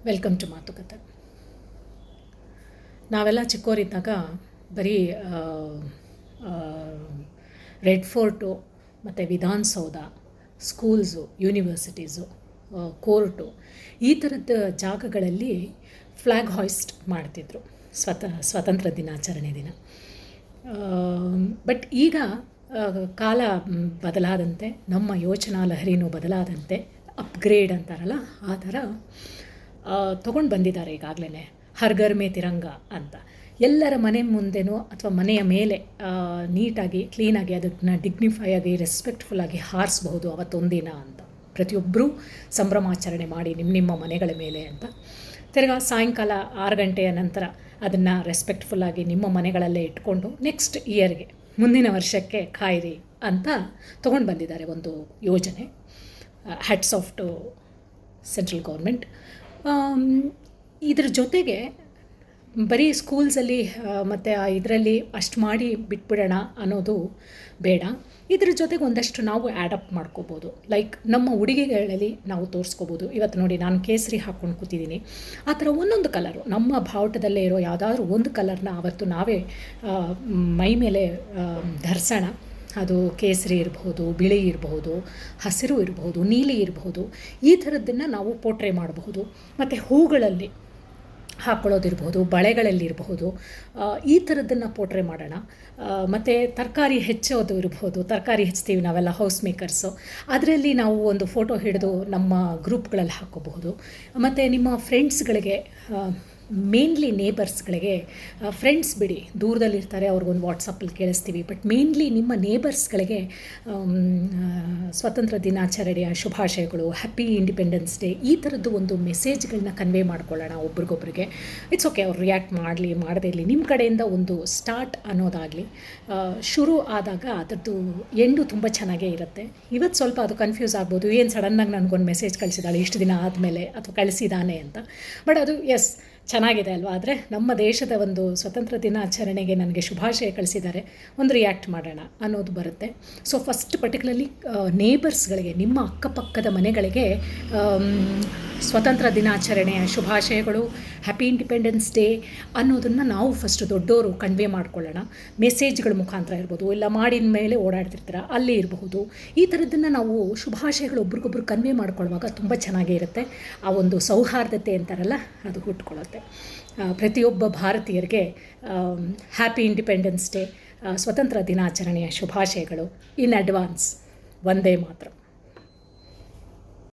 Welcome to ಮಾತುಕತೆ. ನಾವೆಲ್ಲ ಚಿಕ್ಕವರಿದ್ದಾಗ ಬರೀ ರೆಡ್ ಫೋರ್ಟು ಮತ್ತು ವಿಧಾನಸೌಧ, ಸ್ಕೂಲ್ಸು, ಯೂನಿವರ್ಸಿಟೀಸು, ಕೋರ್ಟು ಈ ಥರದ ಜಾಗಗಳಲ್ಲಿ ಫ್ಲ್ಯಾಗ್ ಹಾಯ್ಸ್ಟ್ ಮಾಡ್ತಿದ್ರು ಸ್ವಾತಂತ್ರ್ಯ ದಿನಾಚರಣೆ ದಿನ. ಬಟ್ ಈಗ ಕಾಲ ಬದಲಾದಂತೆ, ನಮ್ಮ ಯೋಚನಾ ಲಹರಿನೂ ಬದಲಾದಂತೆ, ಅಪ್ಗ್ರೇಡ್ ಅಂತಾರಲ್ಲ ಆ ಥರ ತೊಗೊಂಡು ಬಂದಿದ್ದಾರೆ ಈಗಾಗಲೇ ಹರ್ ಘರ್ ಮೇ ತಿರಂಗ ಅಂತ. ಎಲ್ಲರ ಮನೆ ಮುಂದೆನೋ ಅಥವಾ ಮನೆಯ ಮೇಲೆ ನೀಟಾಗಿ ಕ್ಲೀನಾಗಿ ಅದನ್ನು ಡಿಗ್ನಿಫೈ ಆಗಿ ರೆಸ್ಪೆಕ್ಟ್ಫುಲ್ಲಾಗಿ ಹಾರಿಸ್ಬಹುದು ಅವತ್ತೊಂದಿನ ಅಂತ ಪ್ರತಿಯೊಬ್ಬರೂ ಸಂಭ್ರಮಾಚರಣೆ ಮಾಡಿ ನಿಮ್ಮ ಮನೆಗಳ ಮೇಲೆ ಅಂತ. ತಿರ್ಗಾ ಸಾಯಂಕಾಲ 6 ಗಂಟೆಯ ನಂತರ ಅದನ್ನು ರೆಸ್ಪೆಕ್ಟ್ಫುಲ್ಲಾಗಿ ನಿಮ್ಮ ಮನೆಗಳಲ್ಲೇ ಇಟ್ಕೊಂಡು ನೆಕ್ಸ್ಟ್ ಇಯರ್ಗೆ, ಮುಂದಿನ ವರ್ಷಕ್ಕೆ ಕಾಯಿರಿ ಅಂತ ತೊಗೊಂಡು ಬಂದಿದ್ದಾರೆ ಒಂದು ಯೋಜನೆ. Hats off to central government. ಇದ್ರ ಜೊತೆಗೆ ಬರೀ ಸ್ಕೂಲ್ಸಲ್ಲಿ ಮತ್ತು ಇದರಲ್ಲಿ ಅಷ್ಟು ಮಾಡಿ ಬಿಟ್ಬಿಡೋಣ ಅನ್ನೋದು ಬೇಡ. ಇದ್ರ ಜೊತೆಗೆ ಒಂದಷ್ಟು ನಾವು ಆ್ಯಡಪ್ ಮಾಡ್ಕೋಬೋದು. ಲೈಕ್ ನಮ್ಮ ಉಡುಗೆಗಳಲ್ಲಿ ನಾವು ತೋರಿಸ್ಕೋಬೋದು. ಇವತ್ತು ನೋಡಿ, ನಾನು ಕೇಸರಿ ಹಾಕ್ಕೊಂಡು ಕೂತಿದ್ದೀನಿ. ಆ ಥರ ಒಂದೊಂದು ಕಲರು ನಮ್ಮ ಬಾವುಟದಲ್ಲೇ ಇರೋ ಯಾವುದಾದ್ರೂ ಒಂದು ಕಲರ್ನ ಅವತ್ತು ನಾವೇ ಮೈ ಮೇಲೆ ಧರಿಸೋಣ. ಅದು ಕೇಸರಿ ಇರಬಹುದು, ಬಿಳಿ ಇರಬಹುದು, ಹಸಿರು ಇರಬಹುದು, ನೀಲಿ ಇರಬಹುದು. ಈ ಥರದ್ದನ್ನು ನಾವು ಪೋರ್ಟ್ರೇ ಮಾಡಬಹುದು. ಮತ್ತು ಹೂಗಳಲ್ಲಿ ಹಾಕ್ಕೊಳ್ಳೋದಿರ್ಬೋದು, ಬಳೆಗಳಲ್ಲಿರಬಹುದು, ಈ ಥರದ್ದನ್ನು ಪೋರ್ಟ್ರೇ ಮಾಡೋಣ. ಮತ್ತು ತರಕಾರಿ ಹೆಚ್ಚೋದು ಇರ್ಬೋದು. ತರಕಾರಿ ಹೆಚ್ಚ್ತೀವಿ ನಾವೆಲ್ಲ, ಹೌಸ್ ಮೇಕರ್ಸು. ಅದರಲ್ಲಿ ನಾವು ಒಂದು ಫೋಟೋ ಹಿಡಿದು ನಮ್ಮ ಗ್ರೂಪ್ಗಳಲ್ಲಿ ಹಾಕ್ಕೋಬಹುದು. ಮತ್ತು ನಿಮ್ಮ ಫ್ರೆಂಡ್ಸ್ಗಳಿಗೆ, ಮೇನ್ಲಿ ನೇಬರ್ಸ್ಗಳಿಗೆ, ಫ್ರೆಂಡ್ಸ್ ಬಿಡಿ, ದೂರದಲ್ಲಿರ್ತಾರೆ, ಅವ್ರಿಗೊಂದು ವಾಟ್ಸಪ್ಪಲ್ಲಿ ಕೇಳಿಸ್ತೀವಿ. ಬಟ್ ಮೇನ್ಲಿ ನಿಮ್ಮ ನೇಬರ್ಸ್ಗಳಿಗೆ ಸ್ವಾತಂತ್ರ್ಯ ದಿನಾಚರಣೆಯ ಶುಭಾಶಯಗಳು, ಹ್ಯಾಪಿ ಇಂಡಿಪೆಂಡೆನ್ಸ್ ಡೇ, ಈ ಥರದ್ದು ಒಂದು ಮೆಸೇಜ್ಗಳನ್ನ ಕನ್ವೆ ಮಾಡ್ಕೊಳ್ಳೋಣ ಒಬ್ರಿಗೊಬ್ರಿಗೆ. ಇಟ್ಸ್ ಓಕೆ, ಅವ್ರು ರಿಯಾಕ್ಟ್ ಮಾಡಲಿ ಮಾಡದೇ ಇರಲಿ, ನಿಮ್ಮ ಕಡೆಯಿಂದ ಒಂದು ಸ್ಟಾರ್ಟ್ ಅನ್ನೋದಾಗಲಿ ಶುರು ಆದಾಗ ಅದರದ್ದು ಎಂಡು ತುಂಬ ಚೆನ್ನಾಗೇ ಇರುತ್ತೆ. ಇವತ್ತು ಸ್ವಲ್ಪ ಅದು ಕನ್ಫ್ಯೂಸ್ ಆಗ್ಬೋದು, ಏನು ಸಡನ್ನಾಗಿ ನನಗೊಂದು ಮೆಸೇಜ್ ಕಳಿಸಿದಾಳೆ ಇಷ್ಟು ದಿನ ಆದಮೇಲೆ ಅಥವಾ ಕಳಿಸಿದಾನೆ ಅಂತ. ಬಟ್ ಅದು ಎಸ್ ಚೆನ್ನಾಗಿದೆ ಅಲ್ವಾ. ಆದರೆ ನಮ್ಮ ದೇಶದ ಒಂದು ಸ್ವತಂತ್ರ ದಿನಾಚರಣೆಗೆ ನನಗೆ ಶುಭಾಶಯ ಕಳಿಸಿದ್ದಾರೆ, ಒಂದು ರಿಯಾಕ್ಟ್ ಮಾಡೋಣ ಅನ್ನೋದು ಬರುತ್ತೆ. ಸೊ ಫಸ್ಟ್ ಪರ್ಟಿಕ್ಯುಲರ್ಲಿ ನೇಬರ್ಸ್ಗಳಿಗೆ, ನಿಮ್ಮ ಅಕ್ಕಪಕ್ಕದ ಮನೆಗಳಿಗೆ ಸ್ವತಂತ್ರ ದಿನಾಚರಣೆಯ ಶುಭಾಶಯಗಳು, ಹ್ಯಾಪಿ ಇಂಡಿಪೆಂಡೆನ್ಸ್ ಡೇ ಅನ್ನೋದನ್ನು ನಾವು ಫಸ್ಟ್ ದೊಡ್ಡವರು ಕನ್ವೆ ಮಾಡ್ಕೊಳ್ಳೋಣ. ಮೆಸೇಜ್ಗಳ ಮುಖಾಂತರ ಇರ್ಬೋದು, ಇಲ್ಲ ಮಾಡಿದ ಮೇಲೆ ಓಡಾಡ್ತಿರ್ತೀರ ಅಲ್ಲಿ ಇರಬಹುದು. ಈ ಥರದ್ದನ್ನು ನಾವು ಶುಭಾಶಯಗಳು ಒಬ್ರಿಗೊಬ್ರು ಕನ್ವೆ ಮಾಡ್ಕೊಳ್ಳುವಾಗ ತುಂಬ ಚೆನ್ನಾಗೇ ಇರುತ್ತೆ. ಆ ಒಂದು ಸೌಹಾರ್ದತೆ ಅಂತಾರಲ್ಲ, ಅದು ಹುಟ್ಕೊಳ್ಳುತ್ತೆ. ಪ್ರತಿಯೊಬ್ಬ ಭಾರತೀಯರಿಗೆ ಹ್ಯಾಪಿ ಇಂಡಿಪೆಂಡೆನ್ಸ್ ಡೇ, ಸ್ವತಂತ್ರ ದಿನಾಚರಣೆಯ ಶುಭಾಶಯಗಳು ಇನ್ ಅಡ್ವಾನ್ಸ್. ವಂದೇ ಮಾತರಂ.